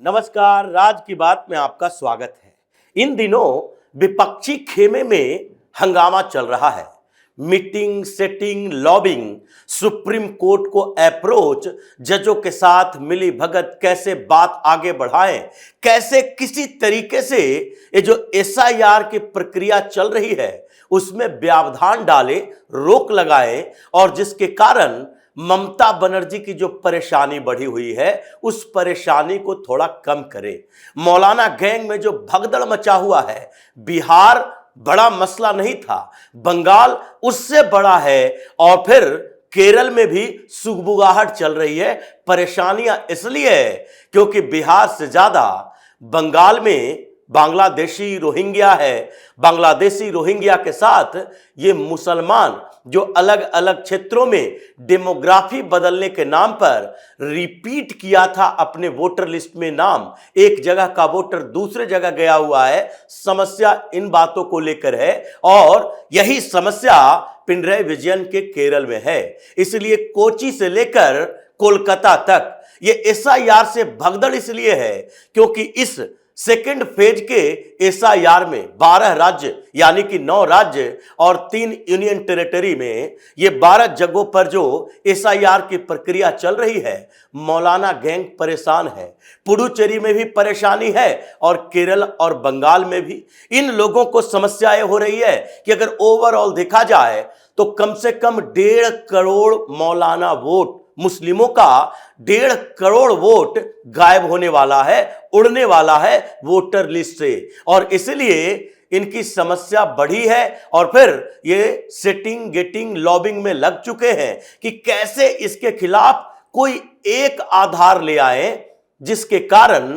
नमस्कार, राज की बात में आपका स्वागत है। इन दिनों विपक्षी खेमे में हंगामा चल रहा है। Meeting, setting, lobbying, supreme court को अप्रोच, जजों के साथ मिली भगत, कैसे बात आगे बढ़ाएं, कैसे किसी तरीके से ये जो एसआईआर की प्रक्रिया चल रही है उसमें व्यवधान डाले, रोक लगाएं और जिसके कारण ममता बनर्जी की जो परेशानी बढ़ी हुई है उस परेशानी को थोड़ा कम करे। मौलाना गैंग में जो भगदड़ मचा हुआ है, बिहार बड़ा मसला नहीं था, बंगाल उससे बड़ा है और फिर केरल में भी सुगबुगाहट चल रही है। परेशानियां इसलिए है क्योंकि बिहार से ज्यादा बंगाल में बांग्लादेशी रोहिंग्या है। बांग्लादेशी रोहिंग्या के साथ ये मुसलमान जो अलग अलग क्षेत्रों में डेमोग्राफी बदलने के नाम पर रिपीट किया था अपने वोटर लिस्ट में नाम, एक जगह का वोटर दूसरे जगह गया हुआ है। समस्या इन बातों को लेकर है और यही समस्या पिनराई विजयन के केरल में है। इसलिए कोची से लेकर कोलकाता तक ये एसआईआर से भगदड़ इसलिए है क्योंकि इस सेकेंड फेज के एसआईआर में 12 राज्य यानी कि 9 राज्य और 3 यूनियन टेरिटरी में ये 12 जगहों पर जो एसआईआर की प्रक्रिया चल रही है, मौलाना गैंग परेशान है। पुडुचेरी में भी परेशानी है और केरल और बंगाल में भी इन लोगों को समस्याएं हो रही है कि अगर ओवरऑल देखा जाए तो कम से कम 1.5 करोड़ मौलाना वोट, मुस्लिमों का 1.5 करोड़ वोट गायब होने वाला है, उड़ने वाला है वोटर लिस्ट से। और इसलिए इनकी समस्या बढ़ी है और फिर ये सेटिंग, गेटिंग, लॉबिंग में लग चुके हैं कि कैसे इसके खिलाफ कोई एक आधार ले आए जिसके कारण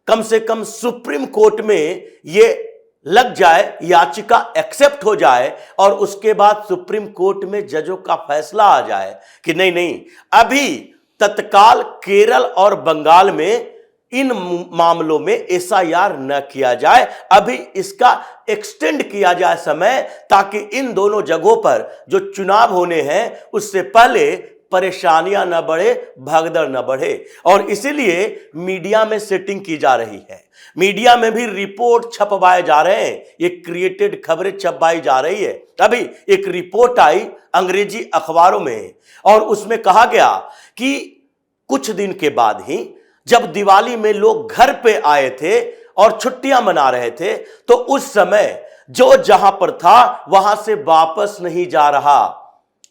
कम से कम सुप्रीम कोर्ट में ये लग जाए, याचिका एक्सेप्ट हो जाए और उसके बाद सुप्रीम कोर्ट में जजों का फैसला आ जाए कि नहीं नहीं, अभी तत्काल केरल और बंगाल में इन मामलों में एसआईआर न किया जाए, अभी इसका एक्सटेंड किया जाए समय, ताकि इन दोनों जगहों पर जो चुनाव होने हैं उससे पहले परेशानियां न बढ़े, भगदड़ न बढ़े। और इसीलिए मीडिया में सेटिंग की जा रही है, मीडिया में भी रिपोर्ट छपवाए जा रहे हैं, ये क्रिएटेड खबरें छपवाई जा रही है। अभी एक रिपोर्ट आई अंग्रेजी अखबारों में और उसमें कहा गया कि कुछ दिन के बाद ही जब दिवाली में लोग घर पे आए थे और छुट्टियां मना रहे थे तो उस समय जो जहां पर था वहां से वापस नहीं जा रहा,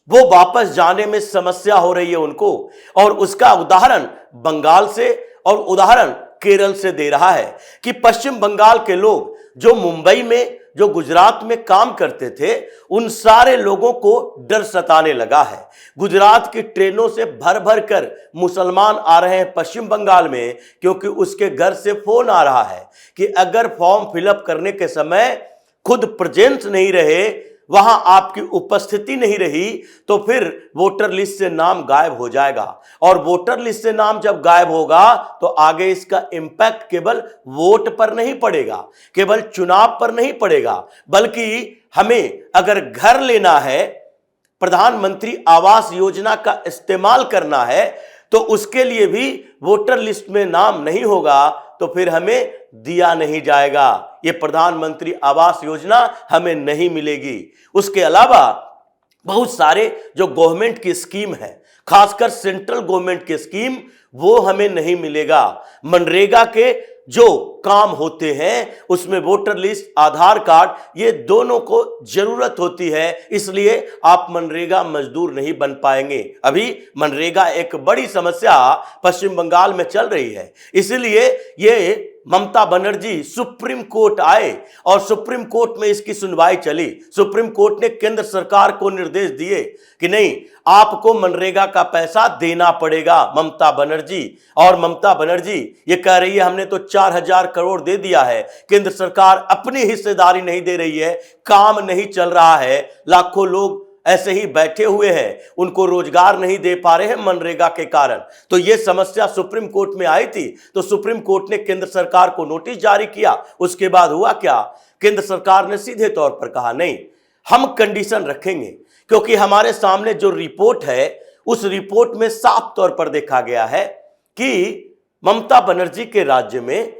वो वापस जाने में समस्या हो रही है उनको। और उसका उदाहरण बंगाल से और उदाहरण केरल से दे रहा है कि पश्चिम बंगाल के लोग जो मुंबई में, जो गुजरात में काम करते थे, उन सारे लोगों को डर सताने लगा है। गुजरात की ट्रेनों से भर भर कर मुसलमान आ रहे हैं पश्चिम बंगाल में क्योंकि उसके घर से फोन आ रहा है कि अगर फॉर्म फिलअप करने के समय खुद प्रेजेंस नहीं रहे, वहां आपकी उपस्थिति नहीं रही तो फिर वोटर लिस्ट से नाम गायब हो जाएगा। और वोटर लिस्ट से नाम जब गायब होगा तो आगे इसका इंपैक्ट केवल वोट पर नहीं पड़ेगा, केवल चुनाव पर नहीं पड़ेगा, बल्कि हमें अगर घर लेना है, प्रधानमंत्री आवास योजना का इस्तेमाल करना है तो उसके लिए भी वोटर लिस्ट में नाम नहीं होगा तो फिर हमें दिया नहीं जाएगा, ये प्रधानमंत्री आवास योजना हमें नहीं मिलेगी। उसके अलावा बहुत सारे जो गवर्नमेंट की स्कीम है, खासकर सेंट्रल गवर्नमेंट की स्कीम, वो हमें नहीं मिलेगा। मनरेगा के जो काम होते हैं उसमें वोटर लिस्ट, आधार कार्ड, ये दोनों को जरूरत होती है, इसलिए आप मनरेगा मजदूर नहीं बन पाएंगे। अभी मनरेगा एक बड़ी समस्या पश्चिम बंगाल में चल रही है, इसलिए ये ममता बनर्जी सुप्रीम कोर्ट आए और सुप्रीम कोर्ट में इसकी सुनवाई चली। सुप्रीम कोर्ट ने केंद्र सरकार को निर्देश दिए कि नहीं, आपको मनरेगा का पैसा देना पड़ेगा ममता बनर्जी। और ममता बनर्जी ये कह रही है हमने तो 4000 करोड़ दे दिया है, केंद्र सरकार अपनी हिस्सेदारी नहीं दे रही है, काम नहीं चल रहा है, लाखों लोग ऐसे ही बैठे हुए हैं, उनको रोजगार नहीं दे पा रहे हैं मनरेगा के कारण। तो यह समस्या सुप्रीम कोर्ट में आई थी तो सुप्रीम कोर्ट ने केंद्र सरकार को नोटिस जारी किया। उसके बाद हुआ क्या, केंद्र सरकार ने सीधे तौर पर कहा नहीं, हम कंडीशन रखेंगे, क्योंकि हमारे सामने जो रिपोर्ट है उस रिपोर्ट में साफ तौर पर देखा गया है कि ममता बनर्जी के राज्य में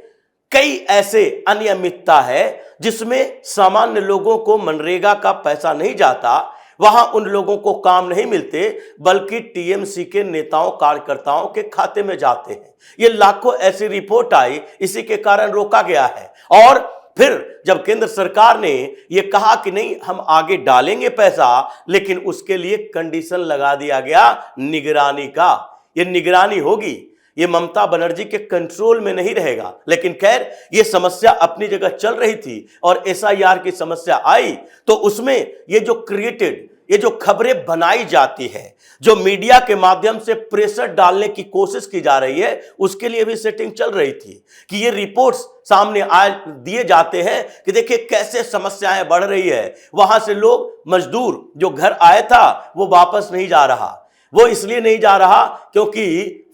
कई ऐसे अनियमितता है जिसमें सामान्य लोगों को मनरेगा का पैसा नहीं जाता, वहां उन लोगों को काम नहीं मिलते, बल्कि टीएमसी के नेताओं कार्यकर्ताओं के खाते में जाते हैं। ये लाखों ऐसी रिपोर्ट आई, इसी के कारण रोका गया है। और फिर जब केंद्र सरकार ने यह कहा कि नहीं हम आगे डालेंगे पैसा, लेकिन उसके लिए कंडीशन लगा दिया गया निगरानी का। ये निगरानी होगी, ये ममता बनर्जी के कंट्रोल में नहीं रहेगा। लेकिन खैर ये समस्या अपनी जगह चल रही थी और एसआईआर की समस्या आई तो उसमें ये जो क्रिएटेड, ये जो खबरें बनाई जाती है, जो मीडिया के माध्यम से प्रेशर डालने की कोशिश की जा रही है, उसके लिए भी सेटिंग चल रही थी कि ये रिपोर्ट्स सामने आ दिए जाते हैं कि देखिए कैसे समस्याएं बढ़ रही है। वहां से लोग, मजदूर जो घर आया था वो वापस नहीं जा रहा। वो इसलिए नहीं जा रहा क्योंकि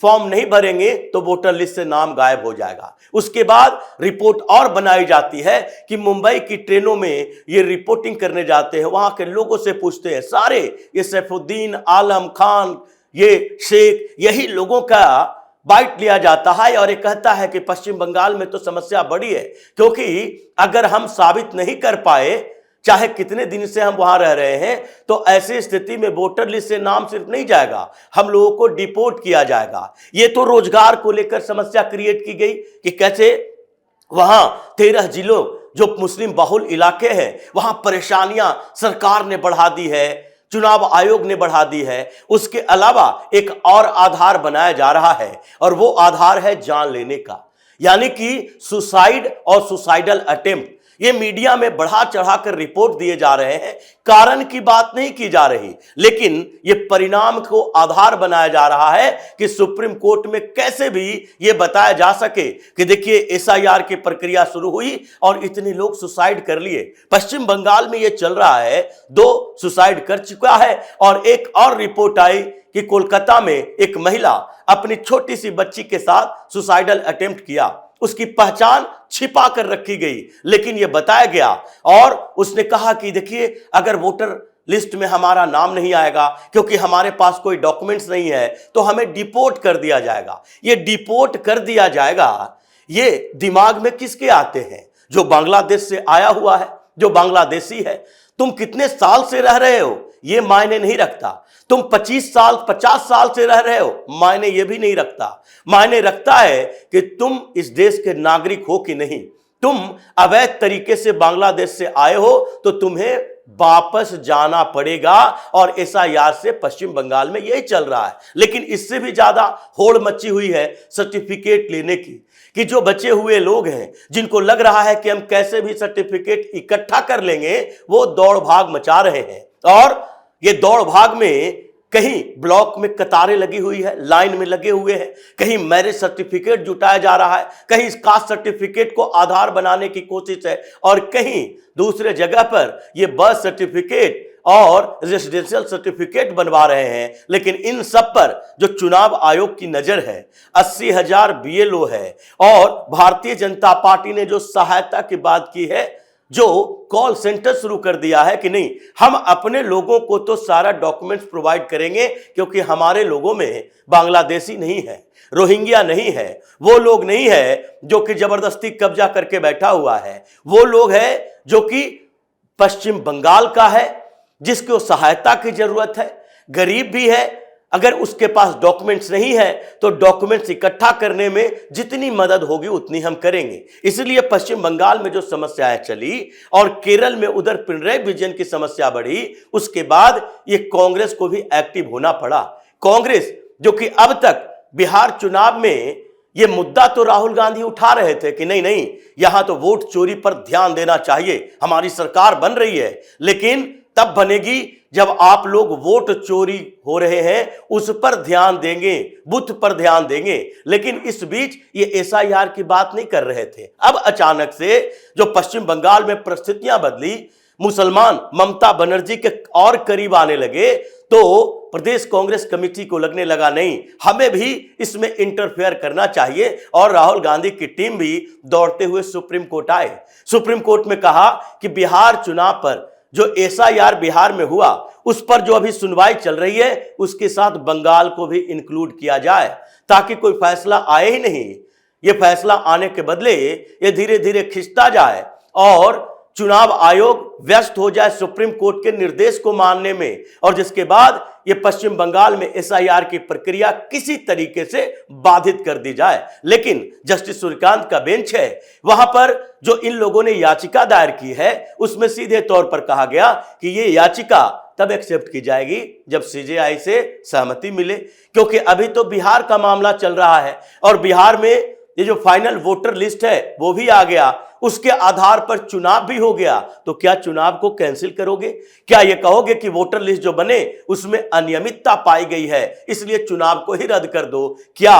फॉर्म नहीं भरेंगे तो वोटर लिस्ट से नाम गायब हो जाएगा। उसके बाद रिपोर्ट और बनाई जाती है कि मुंबई की ट्रेनों में ये रिपोर्टिंग करने जाते हैं, वहां के लोगों से पूछते हैं, सारे ये सैफुद्दीन, आलम खान, ये शेख, यही लोगों का बाइट लिया जाता है और ये कहता है कि पश्चिम बंगाल में तो समस्या बड़ी है, क्योंकि अगर हम साबित नहीं कर पाए, चाहे कितने दिन से हम वहां रह रहे हैं, तो ऐसी स्थिति में वोटर लिस्ट से नाम सिर्फ नहीं जाएगा, हम लोगों को डिपोर्ट किया जाएगा। ये तो रोजगार को लेकर समस्या क्रिएट की गई कि कैसे वहां 13 जिलों जो मुस्लिम बहुल इलाके हैं, वहां परेशानियां सरकार ने बढ़ा दी है, चुनाव आयोग ने बढ़ा दी है। उसके अलावा एक और आधार बनाया जा रहा है और वो आधार है जान लेने का, यानी कि सुसाइड और सुसाइडल अटेम्प्ट। ये मीडिया में बढ़ा चढ़ाकर रिपोर्ट दिए जा रहे हैं, कारण की बात नहीं की जा रही, लेकिन ये परिणाम को आधार बनाया जा रहा है कि सुप्रीम कोर्ट में कैसे भी ये बताया जा सके कि देखिए एसआईआर की प्रक्रिया शुरू हुई और इतने लोग सुसाइड कर लिए। पश्चिम बंगाल में ये चल रहा है, 2 सुसाइड कर चुका है और एक और रिपोर्ट आई कि कोलकाता में एक महिला अपनी छोटी सी बच्ची के साथ सुसाइडल अटेम्प्ट किया। उसकी पहचान छिपा कर रखी गई, लेकिन यह बताया गया और उसने कहा कि देखिए अगर वोटर लिस्ट में हमारा नाम नहीं आएगा क्योंकि हमारे पास कोई डॉक्यूमेंट्स नहीं है तो हमें डिपोर्ट कर दिया जाएगा। ये डिपोर्ट कर दिया जाएगा, ये दिमाग में किसके आते हैं? जो बांग्लादेश से आया हुआ है, जो बांग्लादेशी है। तुम कितने साल से रह रहे हो ये मायने नहीं रखता, तुम 25 साल 50 साल से रह रहे हो मायने ये भी नहीं रखता। मायने रखता है कि तुम इस देश के नागरिक हो कि नहीं। तुम अवैध तरीके से बांग्लादेश से आए हो तो तुम्हें वापस जाना पड़ेगा और एसआईआर से पश्चिम बंगाल में यही चल रहा है। लेकिन इससे भी ज्यादा होड़ मची हुई है सर्टिफिकेट लेने की, कि जो बचे हुए लोग हैं जिनको लग रहा है कि हम कैसे भी सर्टिफिकेट इकट्ठा कर लेंगे, वो दौड़ भाग मचा रहे हैं। और ये दौड़ भाग में कहीं ब्लॉक में कतारें लगी हुई है, लाइन में लगे हुए हैं, कहीं मैरिज सर्टिफिकेट जुटाया जा रहा है, कहीं इस कास्ट सर्टिफिकेट को आधार बनाने की कोशिश है और कहीं दूसरे जगह पर ये बर्थ सर्टिफिकेट और रेजिडेंशियल सर्टिफिकेट बनवा रहे हैं। लेकिन इन सब पर जो चुनाव आयोग की नजर है, 80,000 बीएलओ है और भारतीय जनता पार्टी ने जो सहायता की बात की है, जो कॉल सेंटर शुरू कर दिया है कि नहीं हम अपने लोगों को तो सारा डॉक्यूमेंट्स प्रोवाइड करेंगे, क्योंकि हमारे लोगों में बांग्लादेशी नहीं है, रोहिंग्या नहीं है, वो लोग नहीं है जो कि जबरदस्ती कब्जा करके बैठा हुआ है, वो लोग है जो कि पश्चिम बंगाल का है, जिसको सहायता की जरूरत है, गरीब भी है। अगर उसके पास डॉक्यूमेंट्स नहीं है तो डॉक्यूमेंट्स इकट्ठा करने में जितनी मदद होगी उतनी हम करेंगे। इसलिए पश्चिम बंगाल में जो समस्याएं चली और केरल में उधर पिनराई विजयन की समस्या बढ़ी, उसके बाद ये कांग्रेस को भी एक्टिव होना पड़ा। कांग्रेस जो कि अब तक बिहार चुनाव में ये मुद्दा तो राहुल गांधी उठा रहे थे कि नहीं नहीं यहां तो वोट चोरी पर ध्यान देना चाहिए, हमारी सरकार बन रही है, लेकिन तब बनेगी जब आप लोग वोट चोरी हो रहे हैं उस पर ध्यान देंगे, बूथ पर ध्यान देंगे। लेकिन इस बीच ये एसआईआर की बात नहीं कर रहे थे। अब अचानक से जो पश्चिम बंगाल में परिस्थितियां बदली, मुसलमान ममता बनर्जी के और करीब आने लगे, तो प्रदेश कांग्रेस कमेटी को लगने लगा नहीं हमें भी इसमें इंटरफेयर करना चाहिए और राहुल गांधी की टीम भी दौड़ते हुए सुप्रीम कोर्ट आए। सुप्रीम कोर्ट में कहा कि बिहार चुनाव पर जो एसआईआर बिहार में हुआ उस पर जो अभी सुनवाई चल रही है उसके साथ बंगाल को भी इंक्लूड किया जाए, ताकि कोई फैसला आए ही नहीं ये फैसला आने के बदले ये धीरे धीरे खिंचता जाए और चुनाव आयोग व्यस्त हो जाए सुप्रीम कोर्ट के निर्देश को मानने में, और जिसके बाद ये पश्चिम बंगाल में एसआईआर की प्रक्रिया किसी तरीके से बाधित कर दी जाए। लेकिन जस्टिस सूर्यकांत का बेंच है, वहां पर जो इन लोगों ने याचिका दायर की है उसमें सीधे तौर पर कहा गया कि ये याचिका तब एक्सेप्ट की जाएगी जब सीजेआई से सहमति मिले, क्योंकि अभी तो बिहार का मामला चल रहा है और बिहार में ये जो फाइनल वोटर लिस्ट है वो भी आ गया, उसके आधार पर चुनाव भी हो गया। तो क्या चुनाव को कैंसिल करोगे? क्या ये कहोगे कि वोटर लिस्ट जो बने उसमें अनियमितता पाई गई है इसलिए चुनाव को ही रद्द कर दो? क्या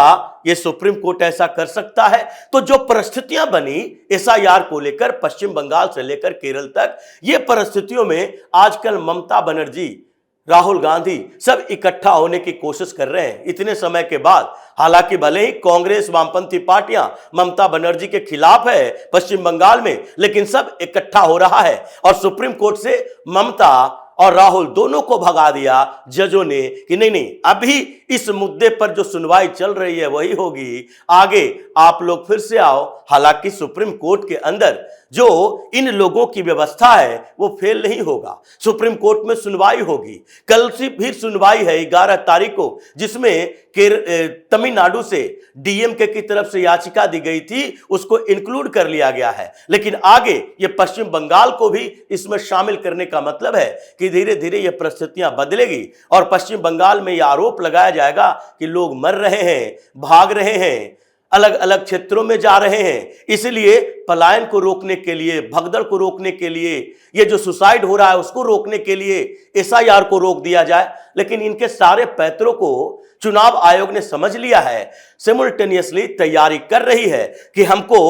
ये सुप्रीम कोर्ट ऐसा कर सकता है? तो जो परिस्थितियां बनी एसआईआर को लेकर पश्चिम बंगाल से लेकर केरल तक, ये परिस्थितियों में आजकल ममता बनर्जी, राहुल गांधी सब इकट्ठा होने की कोशिश कर रहे हैं इतने समय के बाद। हालांकि भले ही कांग्रेस वामपंथी पार्टियां ममता बनर्जी के खिलाफ है पश्चिम बंगाल में, लेकिन सब इकट्ठा हो रहा है और सुप्रीम कोर्ट से ममता और राहुल दोनों को भगा दिया जजों ने कि नहीं नहीं, अभी इस मुद्दे पर जो सुनवाई चल रही है वही होगी, आगे आप लोग फिर से आओ। हालांकि सुप्रीम कोर्ट के अंदर जो इन लोगों की व्यवस्था है वो फेल नहीं होगा, सुप्रीम कोर्ट में सुनवाई होगी। कल से फिर सुनवाई है 11 तारीख को, जिसमें तमिलनाडु से डीएमके की तरफ से याचिका दी गई थी, उसको इंक्लूड कर लिया गया है। लेकिन आगे ये पश्चिम बंगाल को भी इसमें शामिल करने का मतलब है कि धीरे धीरे ये परिस्थितियां बदलेगी और पश्चिम बंगाल में यह आरोप लगाया जाएगा कि लोग मर रहे हैं, भाग रहे हैं, अलग अलग क्षेत्रों में जा रहे हैं। इसलिए पलायन को रोकने के लिए, भगदड़ को रोकने के लिए, ये जो सुसाइड हो रहा है उसको रोकने के लिए एसआईआर को रोक दिया जाए। लेकिन इनके सारे पैंतरों को चुनाव आयोग ने समझ लिया है, सिमुल्टेनियसली तैयारी कर रही है कि हमको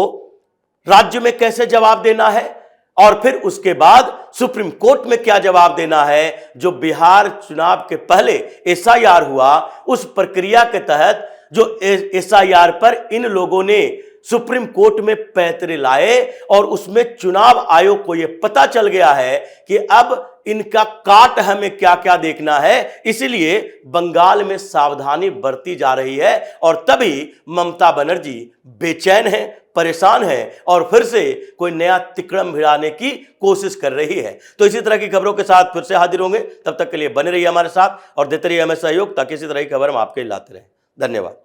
राज्य में कैसे जवाब देना है और फिर उसके बाद सुप्रीम कोर्ट में क्या जवाब देना है। जो बिहार चुनाव के पहले एसआईआर हुआ, उस प्रक्रिया के तहत जो एसआईआर पर इन लोगों ने सुप्रीम कोर्ट में पैंतरे लाए और उसमें चुनाव आयोग को यह पता चल गया है कि अब इनका काट हमें क्या क्या देखना है, इसलिए बंगाल में सावधानी बरती जा रही है। और तभी ममता बनर्जी बेचैन है, परेशान है और फिर से कोई नया तिकड़म भिड़ाने की कोशिश कर रही है। तो इसी तरह की खबरों के साथ फिर से हाजिर होंगे, तब तक के लिए बने रहिए हमारे साथ और देते रहिए हमें सहयोग, ताकि इसी तरह की खबर हम आपके लाते रहें। धन्यवाद।